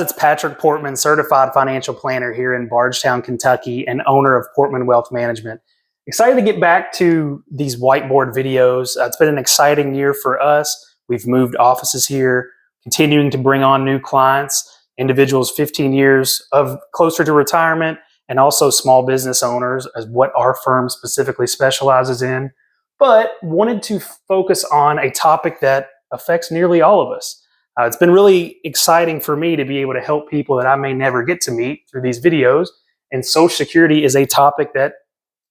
It's Patrick Portman, certified financial planner here in Bardstown, Kentucky, and owner of Portman Wealth Management. Excited to get back to these whiteboard videos. It's been an exciting year for us. We've moved offices here, continuing to bring on new clients, individuals 15 years of closer to retirement, and also small business owners as what our firm specifically specializes in, but wanted to focus on a topic that affects nearly all of us. It's been really exciting for me to be able to help people that I may never get to meet through these videos, and Social Security is a topic that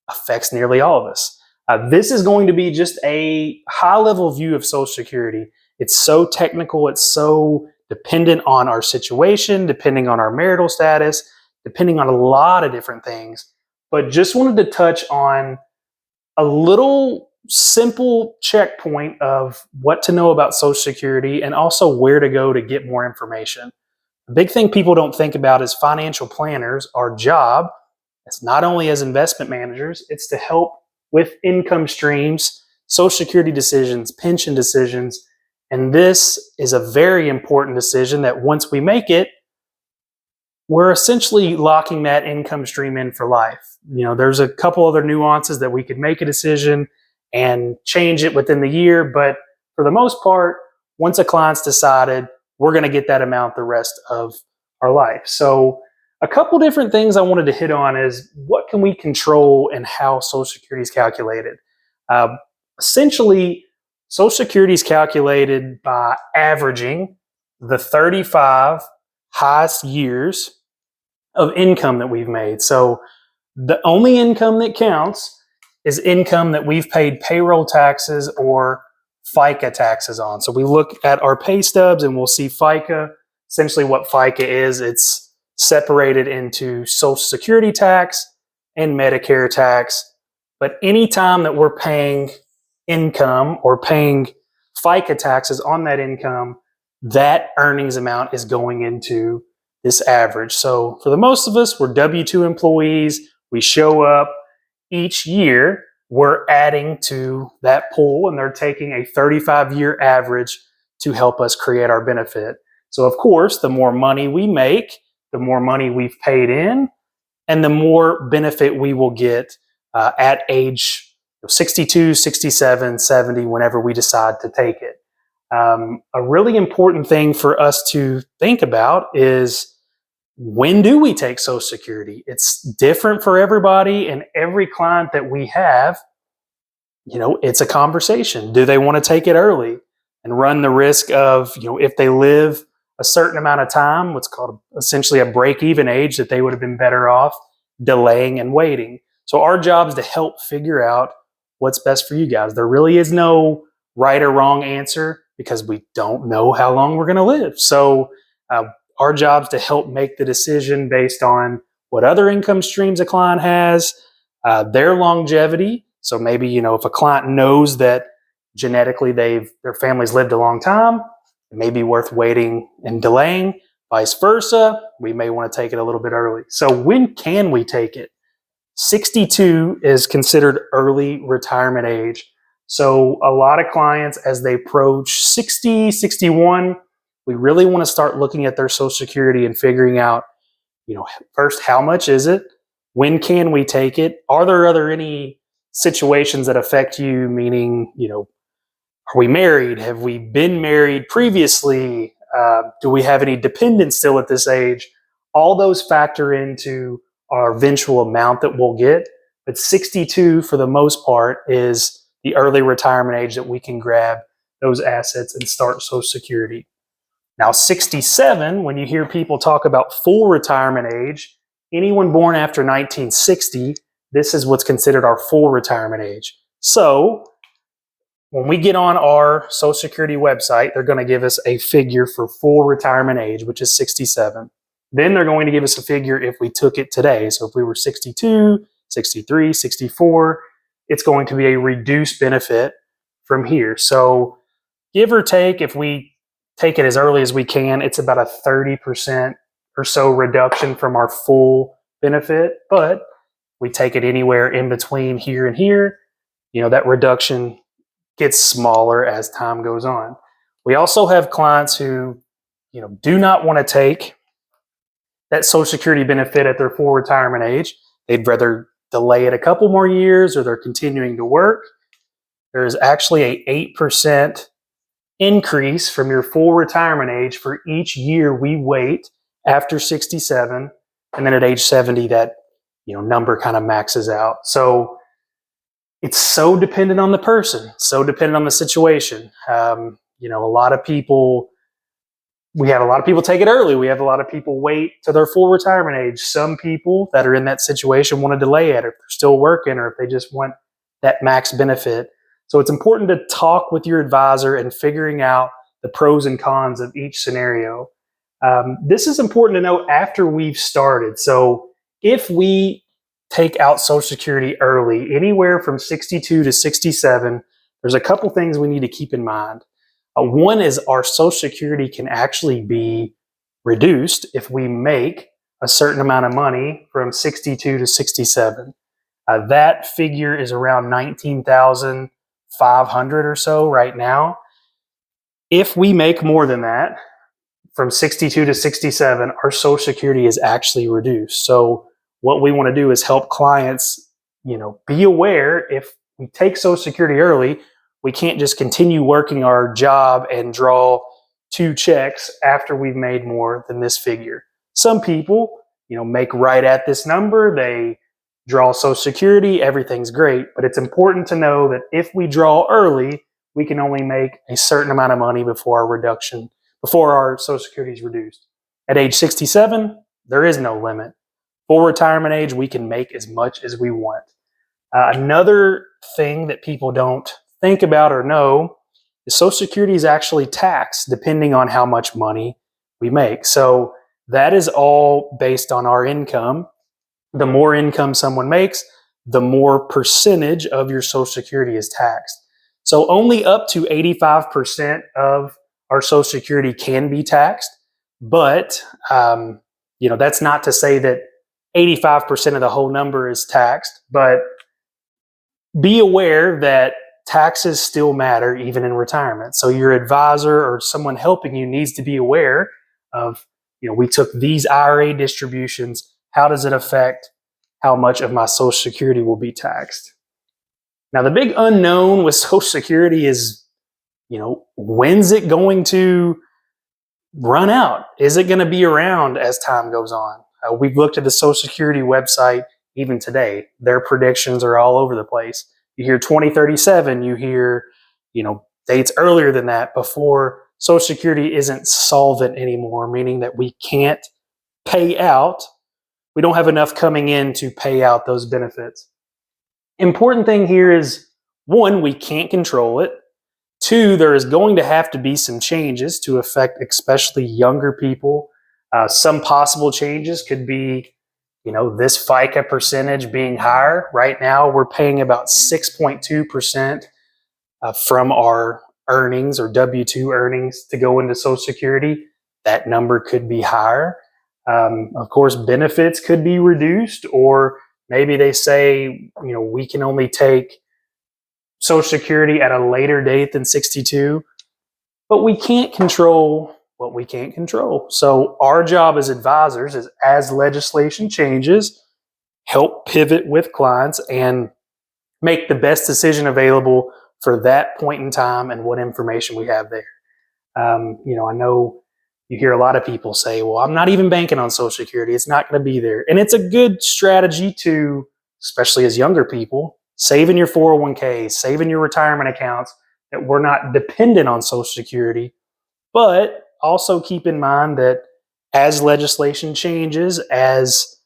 affects nearly all of us. This is going to be just a high-level view of Social Security. It's so technical, it's so dependent on our situation, depending on our marital status, depending on a lot of different things, but just wanted to touch on a little simple checkpoint of what to know about Social Security and also where to go to get more information. The big thing people don't think about is financial planners. Our job, it's not only as investment managers, it's to help with income streams, Social Security decisions, pension decisions, and this is a very important decision that once we make it, we're essentially locking that income stream in for life. There's a couple other nuances that we could make a decision and change it within the year, but for the most part, once a client's decided, we're going to get that amount the rest of our life. So a couple different things I wanted to hit on is what can we control and how Social Security is calculated. Essentially, Social Security is calculated by averaging the 35 highest years of income that we've made. So the only income that counts is income that we've paid payroll taxes or FICA taxes on. So we look at our pay stubs and we'll see FICA. Essentially what FICA is, it's separated into Social Security tax and Medicare tax. But anytime that we're paying income or paying FICA taxes on that income, that earnings amount is going into this average. So for the most of us, we're W-2 employees. We show up each year, we're adding to that pool, and they're taking a 35-year average to help us create our benefit. So of course, the more money we make, the more money we've paid in, and the more benefit we will get at age 62, 67, 70, whenever we decide to take it. A really important thing for us to think about is, when do we take Social Security? It's different for everybody, and every client that we have, it's a conversation. Do they want to take it early and run the risk of, if they live a certain amount of time, what's called essentially a break-even age, that they would have been better off delaying and waiting. So our job is to help figure out what's best for you guys. There really is no right or wrong answer because we don't know how long we're going to live. So our job is to help make the decision based on what other income streams a client has, their longevity. So maybe, if a client knows that genetically their family's lived a long time, it may be worth waiting and delaying. Vice versa, we may want to take it a little bit early. So when can we take it? 62 is considered early retirement age. So a lot of clients, as they approach 60, 61, we really want to start looking at their Social Security and figuring out, first, how much is it? When can we take it? Are there any situations that affect you? Meaning, are we married? Have we been married previously? Do we have any dependents still at this age? All those factor into our eventual amount that we'll get. But 62, for the most part, is the early retirement age that we can grab those assets and start Social Security. Now, 67, when you hear people talk about full retirement age, anyone born after 1960, this is what's considered our full retirement age. So when we get on our Social Security website, they're going to give us a figure for full retirement age, which is 67. Then they're going to give us a figure if we took it today. So if we were 62, 63, 64, it's going to be a reduced benefit from here. So give or take, if we take it as early as we can, it's about a 30% or so reduction from our full benefit. But we take it anywhere in between here and here, that reduction gets smaller as time goes on. We also have clients who, do not want to take that Social Security benefit at their full retirement age. They'd rather delay it a couple more years, or they're continuing to work. There's actually a 8% increase from your full retirement age for each year we wait after 67. And then at age 70, that number kind of maxes out. So it's so dependent on the person, so dependent on the situation. We have a lot of people take it early. We have a lot of people wait to their full retirement age. Some people that are in that situation want to delay it, if they're still working, or if they just want that max benefit. So it's important to talk with your advisor and figuring out the pros and cons of each scenario. This is important to know after we've started. So if we take out Social Security early, anywhere from 62 to 67, there's a couple things we need to keep in mind. One is our Social Security can actually be reduced if we make a certain amount of money from 62 to 67. That figure is around 19,500 or so right now. If we make more than that, from 62 to 67, our Social Security is actually reduced. So what we want to do is help clients, be aware if we take Social Security early, we can't just continue working our job and draw 2 checks after we've made more than this figure. Some people, make right at this number, they draw Social Security, everything's great, but it's important to know that if we draw early, we can only make a certain amount of money before our Social Security is reduced. At age 67, there is no limit. Full retirement age, we can make as much as we want. Another thing that people don't think about or know is Social Security is actually taxed depending on how much money we make. So that is all based on our income. The more income someone makes, the more percentage of your Social Security is taxed. So only up to 85% of our Social Security can be taxed, but that's not to say that 85% of the whole number is taxed, but be aware that taxes still matter even in retirement. So your advisor or someone helping you needs to be aware of, we took these IRA distributions. How does it affect how much of my Social Security will be taxed? Now, the big unknown with Social Security is, when's it going to run out? Is it going to be around as time goes on? We've looked at the Social Security website even today. Their predictions are all over the place. You hear 2037, you hear, dates earlier than that, before Social Security isn't solvent anymore, meaning that we can't pay out. We don't have enough coming in to pay out those benefits. Important thing here is, 1, we can't control it. 2, there is going to have to be some changes to affect especially younger people. Some possible changes could be, this FICA percentage being higher. Right now, we're paying about 6.2% from our earnings or W-2 earnings to go into Social Security. That number could be higher. Of course, benefits could be reduced, or maybe they say, we can only take Social Security at a later date than 62, but we can't control what we can't control. So our job as advisors is, as legislation changes, help pivot with clients and make the best decision available for that point in time and what information we have there. I know you hear a lot of people say, well, I'm not even banking on Social Security. It's not going to be there. And it's a good strategy to, especially as younger people, save in your 401k, save in your retirement accounts, that we're not dependent on Social Security. But also keep in mind that as legislation changes, as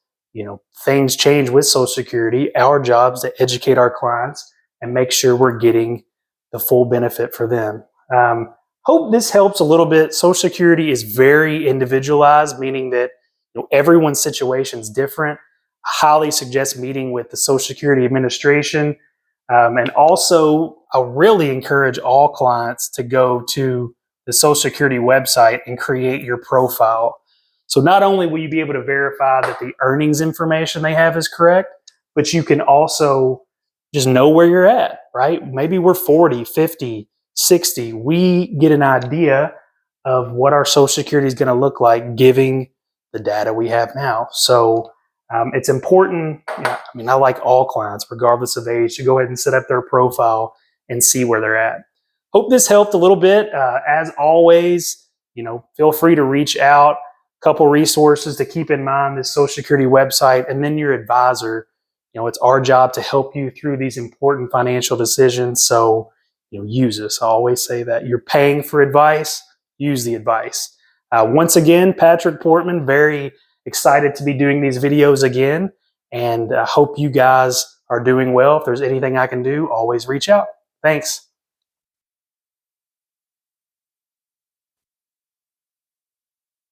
things change with Social Security, our job is to educate our clients and make sure we're getting the full benefit for them. Hope this helps a little bit. Social Security is very individualized, meaning that everyone's situation is different. I highly suggest meeting with the Social Security Administration. And also, I really encourage all clients to go to the Social Security website and create your profile. So not only will you be able to verify that the earnings information they have is correct, but you can also just know where you're at, right? Maybe we're 40, 50, 60. We get an idea of what our Social Security is going to look like, giving the data we have now. So it's important. I mean, I like all clients, regardless of age, to go ahead and set up their profile and see where they're at. Hope this helped a little bit. As always, feel free to reach out. A couple resources to keep in mind: this Social Security website, and then your advisor. It's our job to help you through these important financial decisions. So, use us. I always say that you're paying for advice. Use the advice. Once again, Patrick Portman, very excited to be doing these videos again, and I hope you guys are doing well. If there's anything I can do, always reach out. Thanks.